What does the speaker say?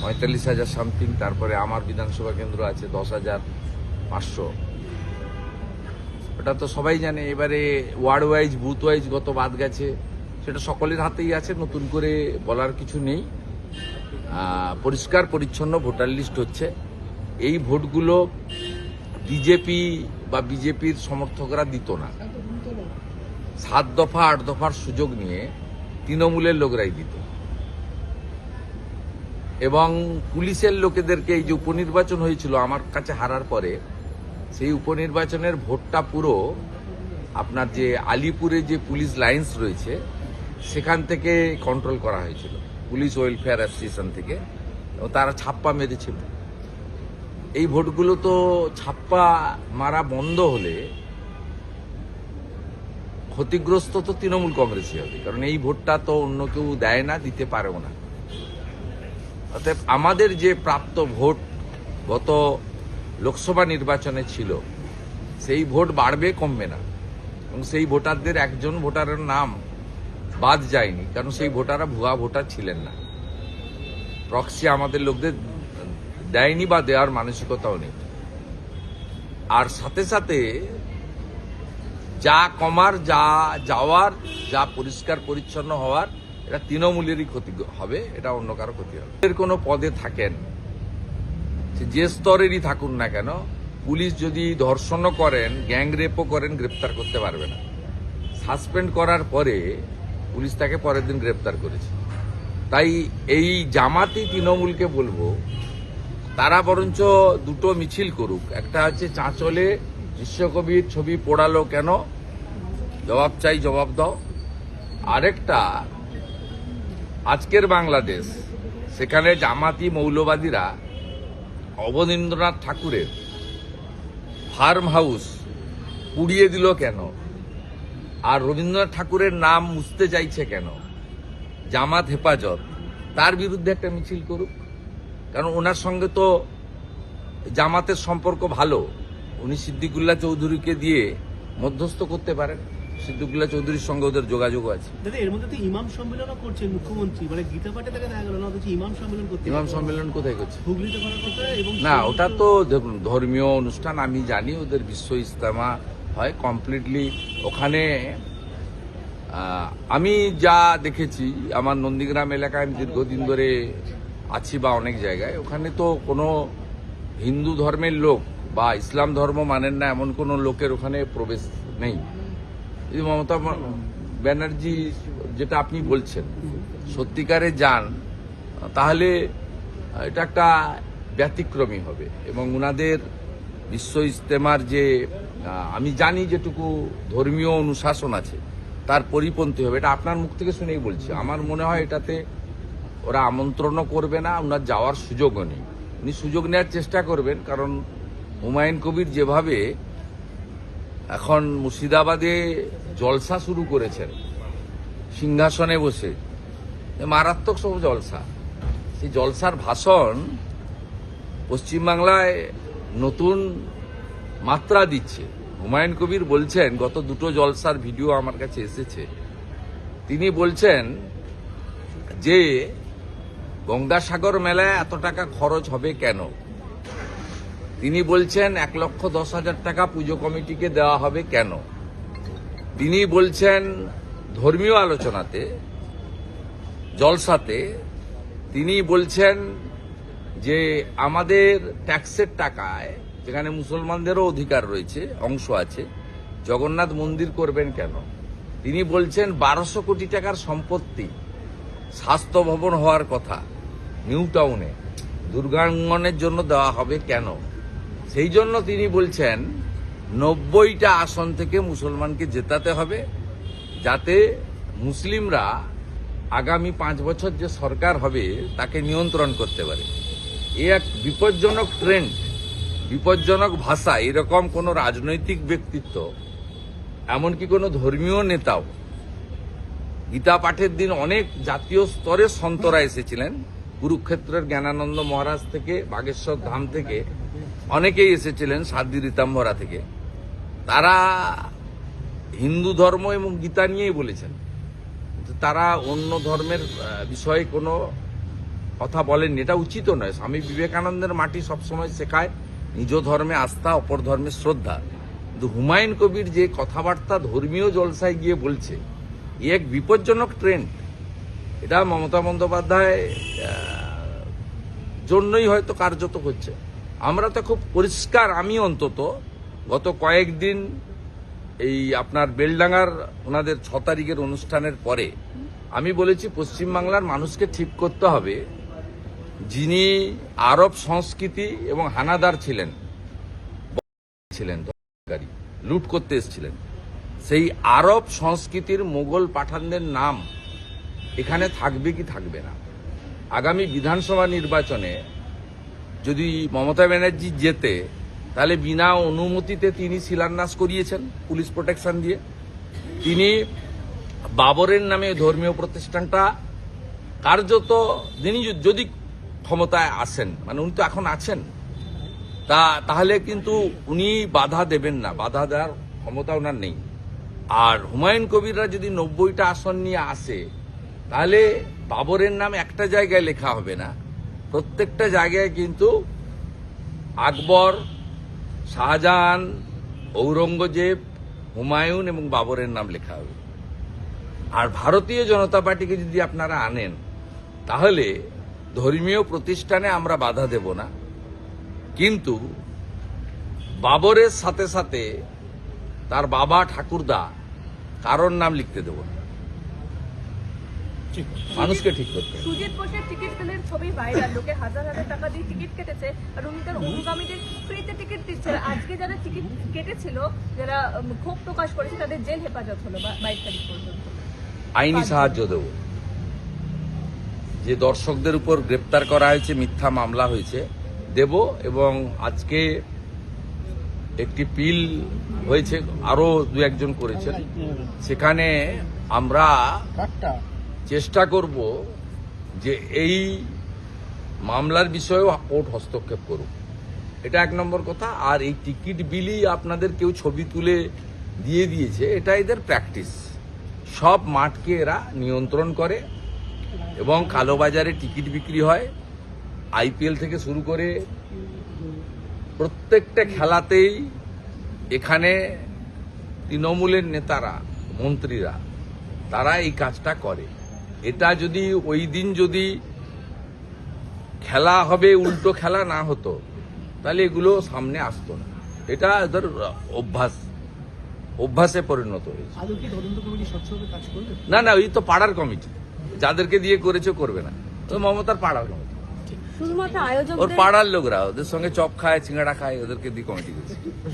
৪৫,০০০ something. তারপরে আমার বিধানসভা কেন্দ্র আছে ১০,৫০০। ওটা তো সবাই জানে। এবারে ওয়ার্ড ওয়াইজ, বুথ ওয়াইজ কত বাদ গেছে সেটা সকলের হাতেই আছে, নতুন করে বলার কিছু নেই। পরিষ্কার পরিচ্ছন্ন ভোটার লিস্ট হচ্ছে। এই ভোটগুলো বিজেপি বা বিজেপির সমর্থকরা দিত না। ৭ দফা ৮ দফার সুযোগ নিয়ে তৃণমূলের লোকরাই দিত, এবং পুলিশের লোকেদেরকে এই যে উপনির্বাচন হয়েছিল আমার কাছে হারার পরে, সেই উপনির্বাচনের ভোটটা পুরো আপনার যে আলিপুরে যে পুলিশ লাইন্স রয়েছে সেখান থেকে কন্ট্রোল করা হয়েছিল, পুলিশ ওয়েলফেয়ার অ্যাসোসিয়েশন থেকে, এবং তারা ছাপ্পা মেরেছিল। এই ভোটগুলো তো ছাপ্পা মারা বন্ধ হলে ক্ষতিগ্রস্ত তো তৃণমূল কংগ্রেসই হবে, কারণ এই ভোটটা তো অন্য কেউ দেয় না, দিতে পারেও না। অতএব আমাদের যে প্রাপ্ত ভোট গত লোকসভা নির্বাচনে ছিল, সেই ভোট বাড়বে, কমবে না। এবং সেই ভোটারদের একজন ভোটারের নাম বাদ যায়নি, কারণ সেই ভোটাররা ভুয়া ভোটার ছিলেন না। প্রক্সি আমাদের লোকদের দেয়নি বা দেওয়ার মানসিকতাও নেই। আর সাথে সাথে যা কমার, যা যাওয়ার, যা পরিষ্কার পরিচ্ছন্ন হওয়ার, এটা তৃণমূলেরই ক্ষতি হবে, এটা অন্য কারো ক্ষতি হবে। এর কোনো পদে থাকেন, যে স্তরেরই থাকুন না কেন, পুলিশ যদি ধর্ষণও করেন, গ্যাং রেপও করেন, গ্রেপ্তার করতে পারবে না। সাসপেন্ড করার পরে পুলিশ তাকে পরের দিন গ্রেপ্তার করেছে। তাই এই জামাতি তৃণমূলকে বলবো, তারা বরঞ্চ দুটো মিছিল করুক। একটা হচ্ছে চাঁচলে বিশ্বকবির ছবি পোড়ালো কেন, জবাব চাই, জবাব দাও। আরেকটা আজকের বাংলাদেশ, সেখানে জামাতি মৌলবাদীরা অবনীন্দ্রনাথ ঠাকুরের ফার্ম হাউস পুড়িয়ে দিল কেন, আর রবীন্দ্রনাথ ঠাকুরের নাম মুছতে চাইছে কেন, জামাত হেফাজত, তার বিরুদ্ধে একটা মিছিল করুক। কারণ ওনার সঙ্গে তো জামাতের সম্পর্ক ভালো, উনি সিদ্দিকুল্লাহ চৌধুরীকে দিয়ে মধ্যস্থ করতে পারেন। সিদ্দিকুল্লাহ চৌধুরীর সঙ্গে ওদের যোগাযোগ আছে। দাদা, এর মধ্যে তো ইমাম সম্মেলনও করছেন মুখ্যমন্ত্রী, মানে গীতা পাঠে তাকে দেখা গেল না, অথচ ইমাম সম্মেলন করতে। ইমাম সম্মেলন কোথায় করছে? হুগলিতে করার কথা। এবং না, ওটা তো দেখুন ধর্মীয় অনুষ্ঠান, আমি জানি ওদের বিশ্ব ইজতেমা হয় কমপ্লিটলি ওখানে। আমি যা দেখেছি আমার নন্দীগ্রাম এলাকায়, আমি দীর্ঘদিন ধরে আছি বা অনেক জায়গায়, ওখানে তো কোনো হিন্দু ধর্মের লোক বা ইসলাম ধর্ম মানেন না এমন কোনো লোকের ওখানে প্রবেশ নেই। যদি মমতা ব্যানার্জি যেটা আপনি বলছেন সত্যিকারে যান, তাহলে এটা একটা ব্যতিক্রমী হবে। এবং ওনাদের বিশ্ব ইজতেমার যে আমি জানি যেটুকু ধর্মীয় অনুশাসন আছে তার পরিপন্থী হবে। এটা আপনার মুখ থেকে শুনেই বলছি। আমার মনে হয় এটাতে ওরা আমন্ত্রণও করবে না, ওনার যাওয়ার সুযোগও নেই। উনি সুযোগ নেওয়ার চেষ্টা করবেন, কারণ হুমায়ুন কবির যেভাবে এখন মুর্শিদাবাদে জলসা শুরু করেছেন সিংহাসনে বসে, মারাত্মক সব জলসা, সেই জলসার ভাষণ পশ্চিমবাংলায় নতুন মাত্রা দিচ্ছে। হুমায়ুন কবির বলছেন, গত দুটো জলসার ভিডিও আমার কাছে এসেছে, তিনি বলছেন যে গঙ্গাসাগর মেলায় এত টাকা খরচ হবে কেন। তিনি বলছেন 1,10,000 টাকা পুজো কমিটিকে দেওয়া হবে কেন। তিনি বলছেন ধর্মীয় আলোচনাতে, জলসাতে তিনি বলছেন যে আমাদের ট্যাক্সের টাকায়, যেখানে মুসলমানদেরও অধিকার রয়েছে, অংশ আছে, জগন্নাথ মন্দির করবেন কেন। তিনি বলছেন 1200 কোটি টাকার সম্পত্তি স্বাস্থ্য ভবন হওয়ার কথা নিউ টাউনে, দুর্গাঙ্গনের জন্য দেওয়া হবে কেন। সেই জন্য তিনি বলছেন 90টা আসন থেকে মুসলমানকে জেতাতে হবে, যাতে মুসলিমরা আগামী 5 বছর যে সরকার হবে তাকে নিয়ন্ত্রণ করতে পারে। এ এক বিপজ্জনক ট্রেন্ড, বিপজ্জনক ভাষা। এরকম কোনো রাজনৈতিক ব্যক্তিত্ব, এমনকি কোনো ধর্মীয় নেতাও, গীতা পাঠের দিন অনেক জাতীয় স্তরের সন্তরা এসেছিলেন, কুরুক্ষেত্রের জ্ঞানানন্দ মহারাজ থেকে, বাগেশ্বর ধাম থেকে অনেকেই এসেছিলেন, সাধ্বী রীতাম্বরা থেকে। তারা হিন্দু ধর্ম এবং গীতা নিয়েই বলেছেন। তারা অন্য ধর্মের বিষয়ে কোনো কথা বলেননি, এটা উচিত নয়। স্বামী বিবেকানন্দের মাটি সবসময় শেখায় নিজ ধর্মে আস্থা, অপর ধর্মে শ্রদ্ধা। কিন্তু হুমায়ুন কবির যে কথাবার্তা ধর্মীয় জলসায় গিয়ে বলছে, এ এক বিপজ্জনক ট্রেন্ড। এটা মমতা বন্দ্যোপাধ্যায় জন্যই হয়তো কার্যত হচ্ছে। আমরা তো খুব পরিষ্কার, আমি অন্তত গত কয়েকদিন এই আপনার বেলডাঙ্গার ওনাদের 6 তারিখের অনুষ্ঠানের পরে আমি বলেছি পশ্চিমবাংলার মানুষকে ঠিক করতে হবে, যিনি আরব সংস্কৃতি এবং হানাদার ছিলেন, লুট করতে এসেছিলেন, সেই আরব সংস্কৃতির মোগল পাঠানদের নাম এখানে থাকবে কি থাকবে না। আগামী বিধানসভা নির্বাচনে যদি মমতা ব্যানার্জি জেতে, তাহলে বিনা অনুমতিতে তিনি শিলান্যাস করিয়েছেন পুলিশ প্রোটেকশন দিয়ে। তিনি বাবরের নামে ধর্মীয় প্রতিষ্ঠানটা কার্যত তিনি যদি ক্ষমতায় আসেন, মানে উনি তো এখন আছেন, তাহলে কিন্তু উনি বাধা দেবেন না, বাধা দেওয়ার ক্ষমতা ওনার নেই। আর হুমায়ুন কবিররা যদি 90টা আসন নিয়ে আসে, তাহলে বাবরের নাম একটা জায়গায় লেখা হবে না, প্রত্যেকটা জায়গায় কিন্তু আকবর, শাহজাহান, ঔরঙ্গজেব, হুমায়ুন এবং বাবরের নাম লেখা হবে। আর ভারতীয় জনতা পার্টিকে যদি আপনারা আনেন, তাহলে ধর্মীয় প্রতিষ্ঠানে আমরা বাধা দেব না, কিন্তু বাবরের সাথে সাথে তার বাবা ঠাকুরদা কারোর নাম লিখতে দেব না। মানুষকে ঠিক করতে হবে। সুজিত বোসের টিকিট সেলের ছবি ভাইরাল, লোকে হাজার হাজার টাকা দিয়ে টিকিট কেটেছে আর উনি তার অনুগামীদের ফ্রিতে টিকিট দিচ্ছে। আজকে যারা টিকিট কেটেছিল, যারা ক্ষোভ প্রকাশ করেছে, তাদের জেল হেফাজত হলো 22 তারিখ পর্যন্ত। আইনি সাহায্য দেব। যে দর্শকদের উপর গ্রেপ্তার করা হয়েছে, মিথ্যা মামলা হয়েছে, দেব। এবং আজকে একটি পিল হয়েছে, আরো 2-1 করেছেন, সেখানে আমরা চেষ্টা করব যে এই মামলার বিষয়েও কোর্ট হস্তক্ষেপ করুক, এটা 1 নম্বর কথা। আর এই টিকিট বিলি আপনাদের কেউ ছবি তুলে দিয়ে দিয়েছে, এটা এদের প্র্যাকটিস। সব মাঠকে এরা নিয়ন্ত্রণ করে এবং কালোবাজারে টিকিট বিক্রি হয়। আইপিএল থেকে শুরু করে প্রত্যেকটা খেলাতেই এখানে তৃণমূলের নেতারা, মন্ত্রীরা, তারা এই কাজটা করে। এটা যদি ওই দিন যদি খেলা হবে, উল্টো খেলা না হতো, তাহলে এগুলো সামনে আসতো না। এটা এদের অভ্যাসে পরিণত হয়েছে। আদৌ কি তদন্ত কমিটি স্বচ্ছভাবে কাজ করবে? না, ওই তো পাড়ার কমিটি, যাদেরকে দিয়ে করেছে করবে না, তো মমতার পাড়ার কমিটি, শুধুমাত্র আয়োজক ওর পাড়ার লোকরা, ওদের সঙ্গে চপ খায়, চিংড়া খায়, ওদেরকে দিয়ে কমিটি করেছে।